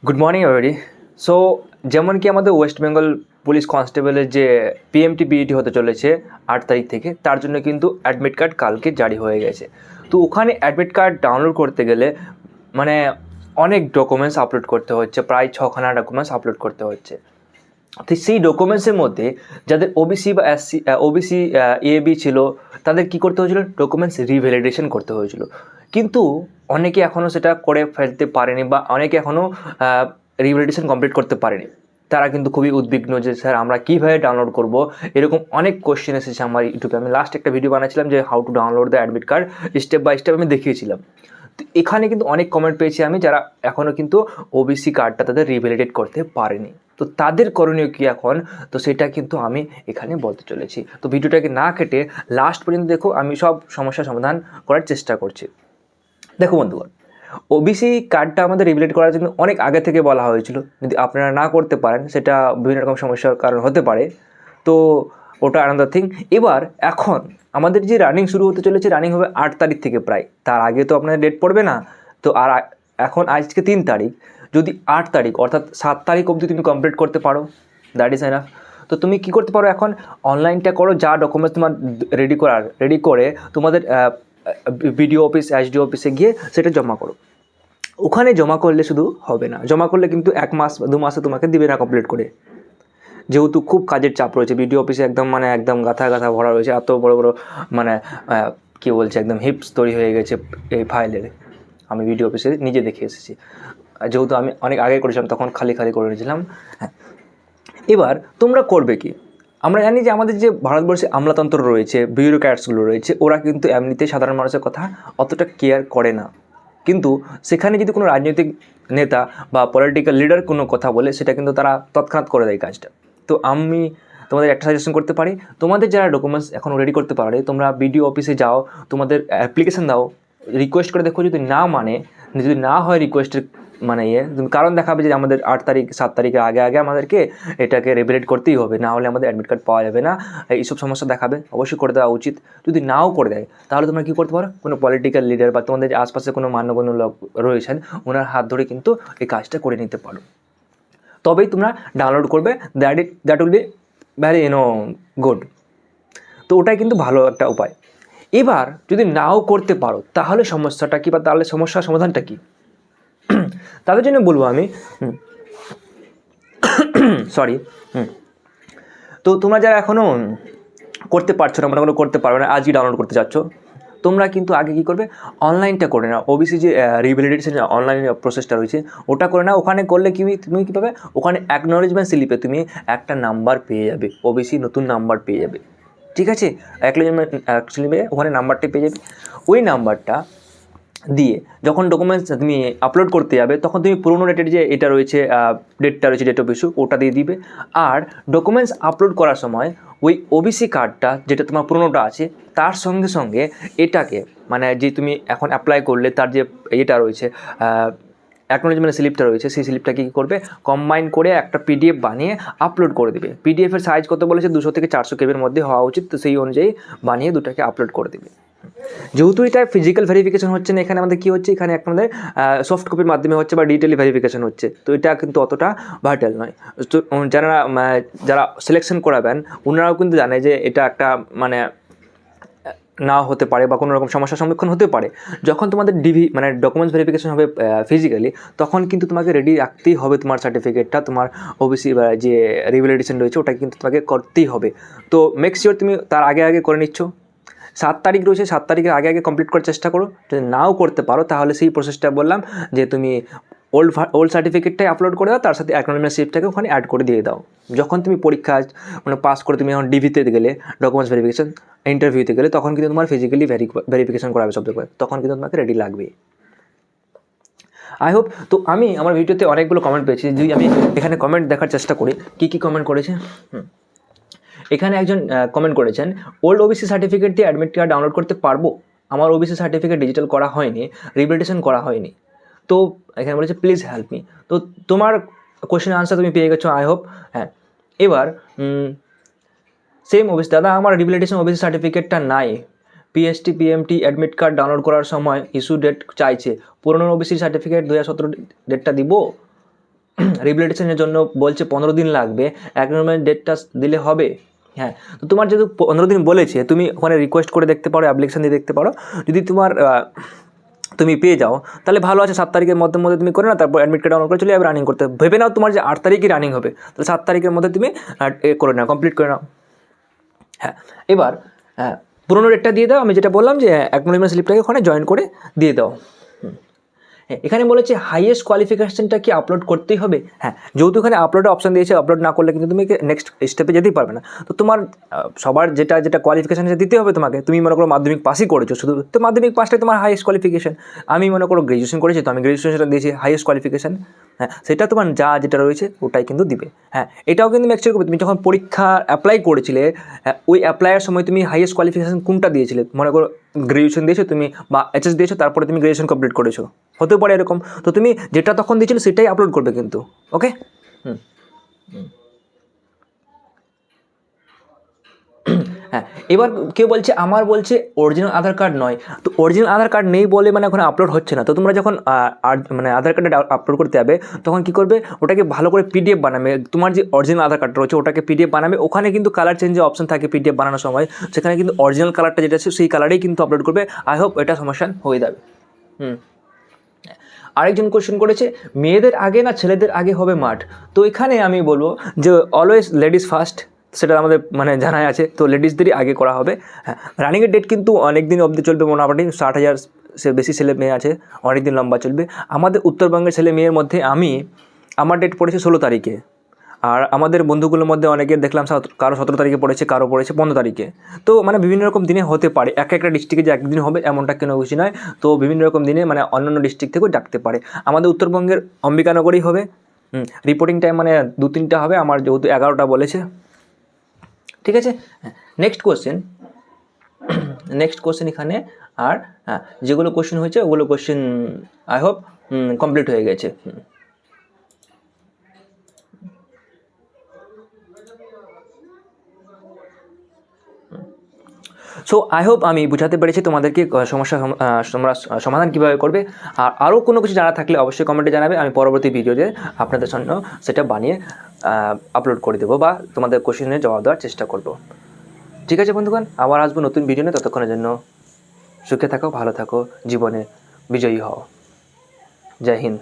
Good morning everybody. So যেমন কি আমাদের ওয়েস্ট বেঙ্গল পুলিশ কনস্টেবলের যে পিএমটি বিইটি হতে চলেছে 8 তারিখ থেকে, তার জন্য কিন্তু অ্যাডমিট কার্ড কালকে জারি হয়ে গেছে। তো ওখানে অ্যাডমিট কার্ড ডাউনলোড করতে গেলে মানে অনেক ডকুমেন্টস আপলোড করতে হচ্ছে, প্রায় 6খানা ডকুমেন্টস আপলোড করতে হচ্ছে। তো সেই ডকুমেন্টসের মধ্যে যাদের ওবিসি বা এসসি ওবিসি এবি ছিল, তাদের কি করতে হয়েছিল, ডকুমেন্টস রিভ্যালিডেশন করতে হয়েছিল। কিন্তু অনেকে এখনও সেটা করে ফেলতে পারেনি বা অনেকে এখনও রিভ্যালিডেশন কমপ্লিট করতে পারেনি। তারা কিন্তু খুবই উদ্বিগ্ন যে স্যার আমরা কীভাবে ডাউনলোড করব। এরকম অনেক কোশ্চেন এসেছে আমার ইউটিউবে। আমি লাস্ট একটা ভিডিও বানাচ্ছিলাম যে how to download the admit card, step by step আমি দেখিয়েছিলাম। তো এখানে কিন্তু অনেক কমেন্ট পেয়েছি আমি, যারা এখনও কিন্তু ওবিসি কার্ডটা তাদের রিভ্যালিডেট করতে পারেনি। তো তাদের করণীয় কী এখন, তো সেটা কিন্তু আমি এখানে বলতে চলেছি। তো ভিডিওটাকে না কেটে লাস্ট পর্যন্ত দেখো, আমি সব সমস্যার সমাধান করার চেষ্টা করছি। দেখো বন্ধুগণ, ওবিসি কার্ডটা আমাদের রিভ্যালিড করার জন্য অনেক আগে থেকে বলা হয়েছিল। যদি আপনারা না করতে পারেন, সেটা বিভিন্ন রকম সমস্যার কারণ হতে পারে, তো ওটা আনাদার থিং। এবার এখন আমাদের যে রানিং শুরু হতে চলেছে, রানিং হবে 8 তারিখ থেকে। প্রায় তার আগে তো আপনাদের ডেট পড়বে না। তো আর এখন আজকে 3 তারিখ, যদি 8 তারিখ অর্থাৎ 7 তারিখ অবধি তুমি কমপ্লিট করতে পারো, দ্যাট ইজ এনাফ। তো তুমি কী করতে পারো, এখন অনলাইনটা করো, যা ডকুমেন্টস তোমার রেডি করে তোমাদের বিডিও অফিস, এসডিও অফিসে গিয়ে সেটা জমা করো। ওখানে জমা করলে শুধু হবে না, জমা করলে কিন্তু 1 মাস 2 মাসে তোমাকে দিবে না কমপ্লিট করে, যেহেতু খুব কাজের চাপ রয়েছে। বিডিও অফিসে একদম গাথা গাথা ভরা রয়েছে, এত বড় বড় মানে কী বলছে, একদম হিপস তৈরি হয়ে গেছে এই ফাইলের। আমি বিডিও অফিসে নিজে দেখে এসেছি, যেহেতু আমি অনেক আগে করেছিলাম, তখন খালি করে নিয়েছিলাম। হ্যাঁ, এবার তোমরা করবে কি, আমরা জানি যে আমাদের যে ভারতবর্ষে আমলাতন্ত্র রয়েছে, বিউরোক্র্যাটসগুলো রয়েছে, ওরা কিন্তু এমনিতে সাধারণ মানুষের কথা অতটা কেয়ার করে না। কিন্তু সেখানে যদি কোনো রাজনৈতিক নেতা বা পলিটিক্যাল লিডার কোনো কথা বলে, সেটা কিন্তু তারা তৎক্ষণাৎ করে দেয় কাজটা। তো আমি তোমাদের একটা সাজেশন করতে পারি, তোমাদের যারা ডকুমেন্টস এখন রেডি করতে পারে, তোমরা বিডিও অফিসে যাও, তোমাদের অ্যাপ্লিকেশন দাও, রিকোয়েস্ট করে দেখো। যদি না মানে, যদি না হয় রিকোয়েস্টের মানে তুমি কারণ দেখাবে যে আমাদের 8 তারিখ 7 তারিখের আগে আমাদেরকে এটাকে রিভ্যালিড করতেই হবে, না হলে আমাদের অ্যাডমিট কার্ড পাওয়া যাবে না, এইসব সমস্যা দেখাবে। অবশ্যই করে দেওয়া উচিত। যদি নাও করে দেয়, তাহলে তোমরা কী করতে পারো, কোনো পলিটিক্যাল লিডার বা তোমাদের আশপাশে কোনো মান্যগণ্য লোক রয়েছেন, ওনার হাত ধরে কিন্তু এই কাজটা করে নিতে পারো। তবেই তোমরা ডাউনলোড করবে, that will be vary good. তো ওটাই কিন্তু ভালো একটা উপায়। এবার যদি নাও করতে পারো, তাহলে সমস্যাটা কী বা তাহলে সমস্যার সমাধানটা কী, তাদের জন্য বলবো আমি, সরি। তো তোমরা যারা এখনও করতে পারছো না, মনে করো করতে পারবে না, আজই ডাউনলোড করতে যাচ্ছ, তোমরা কিন্তু আগে কী করবে, অনলাইনটা করে নাও। ওবিসি যে রিভ্যালিডেশন অনলাইন প্রসেসটা রয়েছে, ওটা করে নাও। ওখানে করলে তুমি কী পাবে, ওখানে অ্যাকনোলেজমেন্ট স্লিপে তুমি একটা নাম্বার পেয়ে যাবে, ওবিসি নতুন নাম্বার পেয়ে যাবে। ঠিক আছে, অ্যাকনোলেজমেন্ট স্লিপে ওখানে নাম্বারটা পেয়ে যাবে। ওই নাম্বারটা দিয়ে যখন ডকুমেন্টস তুমি আপলোড করতে যাবে, তখন তুমি পুরোনো ডেটের যে এটা রয়েছে, ডেটটা রয়েছে, ডেট অফ ইস্যু, ওটা দিয়ে দিবে। আর ডকুমেন্টস আপলোড করার সময় ওই ওবিসি কার্ডটা, যেটা তোমার পুরোনোটা আছে, তার সঙ্গে সঙ্গে এটাকে, মানে যে তুমি এখন অ্যাপ্লাই করলে তার যে এটা রয়েছে, অ্যাকনোলেজমেন্ট স্লিপটা রয়েছে, সেই স্লিপটাকে কী করবে, কম্বাইন করে একটা পিডিএফ বানিয়ে আপলোড করে দেবে। পিডিএফের সাইজ কত বলেছে, 200 থেকে 400 কেবির মধ্যে হওয়া উচিত। তো সেই অনুযায়ী বানিয়ে দুটাকে আপলোড করে দেবে। যেহেতু এটা ফিজিক্যাল ভেরিফিকেশন হচ্ছে না, এখানে আমাদের কী হচ্ছে, এখানে একটা আমাদের সফট কপির মাধ্যমে হচ্ছে বা ডিজিটালি ভেরিফিকেশন হচ্ছে। তো এটা কিন্তু অতটা ভাইটাল নয়। তো যারা সিলেকশন করাবেন, ওনারাও কিন্তু জানে যে এটা একটা মানে নাও হতে পারে বা কোনো রকম সমস্যার সম্মুখীন হতে পারে। যখন তোমাদের মানে ডকুমেন্টস ভেরিফিকেশন হবে ফিজিক্যালি, তখন কিন্তু তোমাকে রেডি রাখতেই হবে তোমার সার্টিফিকেটটা, তোমার ওবিসি বা যে রিভ্যালিডেশন রয়েছে, ওটা কিন্তু তোমাকে করতেই হবে। তো মেক শিওর তুমি তার আগে করে নিচ্ছ। 7 তারিখ রয়েছে, 7 তারিখের আগে কমপ্লিট করার চেষ্টা করো। যদি নাও করতে পারো, তাহলে সেই প্রসেসটা বললাম যে তুমি ওল্ড সার্টিফিকেটটাই আপলোড করে দাও, তার সাথে অ্যাকনোলেজমেন্ট স্লিপটাকে ওখানে অ্যাড করে দিয়ে দাও। যখন তুমি পরীক্ষা মানে পাস করে তুমি যখন ডিভিতে গেলে, ডকুমেন্টস ভেরিফিকেশন ইন্টারভিউতে গেলে, তখন কিন্তু তোমার ফিজিক্যালি ভেরিফিকেশন করাবে সব জায়গায়, তখন কিন্তু তোমাকে রেডি লাগবে। I hope. তো আমি আমার ভিডিওতে অনেকগুলো কমেন্ট পেয়েছি, যদি আমি এখানে কমেন্ট দেখার চেষ্টা করি কী কমেন্ট করেছে। এখানে একজন কমেন্ট করেছেন, ওল্ড ওবিসি সার্টিফিকেট দিয়ে অ্যাডমিট কার্ড ডাউনলোড করতে পারবো? আমার ওবিসি সার্টিফিকেট ডিজিটাল করা হয়নি, রিভ্যালিডেশন করা হয়নি। তো এখানে বলেছে প্লিজ হেল্প মি। তো তোমার কোয়েশ্চেন আনসার তুমি পেয়ে গেছো, আই হোপ। হ্যাঁ, এবার সেম ওবিসি, দাদা আমার রিভ্যালিডেশন ওবিসি সার্টিফিকেটটা নাই, PST PMT admit card download করার সময় ইস্যু ডেট চাইছে, পুরনো ওবিসি সার্টিফিকেট 2017 ডেটটা দিব? রিভ্যালিডেশনের জন্য বলছে 15 দিন লাগবে, অ্যাকনলেজমেন্ট ডেটটা দিলে হবে। হ্যাঁ, তো তোমার যেহেতু 15 দিন বলেছে, তুমি ওখানে রিকোয়েস্ট করে দেখতে পারো, অ্যাপ্লিকেশন দিয়ে দেখতে পারো। যদি তোমার তুমি পেয়ে যাও তাহলে ভালো আছে, 7 তারিখের মধ্যে তুমি করে না, তারপর অ্যাডমিট কার্ড ডাউনলোড করে চলে যাবে রানিং করতে। ভেবে নাও তোমার যে 8 তারিখই রানিং হবে, তাহলে 7 তারিখের মধ্যে তুমি করে নাও, কমপ্লিট করে নাও। হ্যাঁ, এবার পুরোনো ডেটটা দিয়ে দাও, আমি যেটা বললাম যে অ্যাকনলেজমেন্ট স্লিপটাকে ওখানে জয়েন করে দিয়ে দাও। এখানে বলেছে হাইয়েস্ট কোয়ালিফিকেশনটা কি আপলোড করতেই হবে। হ্যাঁ, যেহেতু এখানে আপলোডের অপশন দিয়েছে, আপলোড না করলে কিন্তু তুমি নেক্সট স্টেপে যেতেই পারবে না। তো তোমার সবার যেটা কোয়ালিফিকেশন সেটা দিতে হবে তোমাকে। তুমি মনে করো মাধ্যমিক পাসই করেছো শুধু, তো মাধ্যমিক পাসটাই তোমার হাইয়েস্ট কোয়ালিফিকেশন। আমি মনে করো গ্র্যাজুয়েশন করেছি, তো আমি গ্র্যাজুয়েশনটা দিয়েছি হাইয়েস্ট কোয়ালিফিকেশন। হ্যাঁ, সেটা তোমার যেটা রয়েছে ওটাই কিন্তু দিবে। হ্যাঁ, এটাও কিন্তু ম্যাকচার করবে, তুমি যখন পরীক্ষা অ্যাপ্লাই করেছিলে ওই অ্যাপ্লাইয়ের সময় তুমি হাইয়েস্ট কোয়ালিফিকেশন কোনটা দিয়েছিলে। মনে করো গ্র্যাজুয়েশন দিয়েছো তুমি, বা এইচএস দিয়েছো, তারপরে তুমি গ্র্যাজুয়েশন কমপ্লিট করেছো, হতে পারে এরকম। তো তুমি যেটা তখন দিয়েছিলে সেটাই আপলোড করবে কিন্তু। ওকে। হ্যাঁ, এবার কেউ বলছে আমার বলছে অরিজিনাল আধার কার্ড নয়, তো অরিজিনাল আধার কার্ড নেই বলে মানে ওখানে আপলোড হচ্ছে না। তো তোমরা যখন মানে আধার কার্ডে আপলোড করতে যাবে তখন কী করবে, ওটাকে ভালো করে পিডিএফ বানাবে। তোমার যে অরিজিনাল আধার কার্ড রয়েছে ওটাকে পিডিএফ বানাবে, ওখানে কিন্তু কালার চেঞ্জের অপশন থাকে পিডিএফ বানানোর সময়, সেখানে কিন্তু অরিজিনাল কালারটা যেটা আছে সেই কালারেই কিন্তু আপলোড করবে। আই হোপ এটা সমস্যা হয়ে যাবে। আরেকজন কোয়েশ্চেন করেছে মেয়েদের আগে না ছেলেদের আগে হবে মাঠ। তো এখানে আমি বলবো যে অলওয়েজ লেডিস ফার্স্ট, সেটা আমাদের মানে জানাই আছে, তো লেডিসদেরই আগে করা হবে। হ্যাঁ, রানিংয়ের ডেট কিন্তু অনেক দিন অবধি চলবে, মোটামুটি 60,000 সে বেশি ছেলে মেয়ে আছে, অনেক দিন লম্বা চলবে। আমাদের উত্তরবঙ্গের ছেলে মেয়ের মধ্যে আমার ডেট পড়েছে 16 তারিখে, আর আমাদের বন্ধুগুলোর মধ্যে অনেকের দেখলাম কারো 17 তারিখে পড়েছে, কারো পড়েছে 15 তারিখে। তো মানে বিভিন্ন রকম দিনে হতে পারে, একটা ডিস্ট্রিক্টে যে একদিন হবে এমনটা কেন বেশি নয়। তো বিভিন্ন রকম দিনে মানে অন্যান্য ডিস্ট্রিক্ট থেকেও ডাকতে পারে। আমাদের উত্তরবঙ্গের অম্বিকানগরেই হবে। রিপোর্টিং টাইম মানে 2-3টা হবে, আমার যেহেতু 11টা বলেছে। ঠিক আছে, নেক্সট কোশ্চেন এখানে। আর হ্যাঁ, যেগুলো কোশ্চেন হয়েছে ওগুলো কোশ্চেন আই হোপ কমপ্লিট হয়ে গেছে। সো আই হোপ আমি বুঝাতে পেরেছি তোমাদেরকে তোমরা সমাধান কীভাবে করবে। আর আরও কোনো কিছু জানা থাকলে অবশ্যই কমেন্টে জানাবে, আমি পরবর্তী ভিডিওতে আপনাদের জন্য সেটা বানিয়ে আপলোড করে দেবো বা তোমাদের কোশ্চেনের জবাব দেওয়ার চেষ্টা করব। ঠিক আছে বন্ধুগণ, আবার আসবো নতুন ভিডিও নিয়ে। ততক্ষণের জন্য সুখে থাকো, ভালো থাকো, জীবনে বিজয়ী হও। জয় হিন্দ।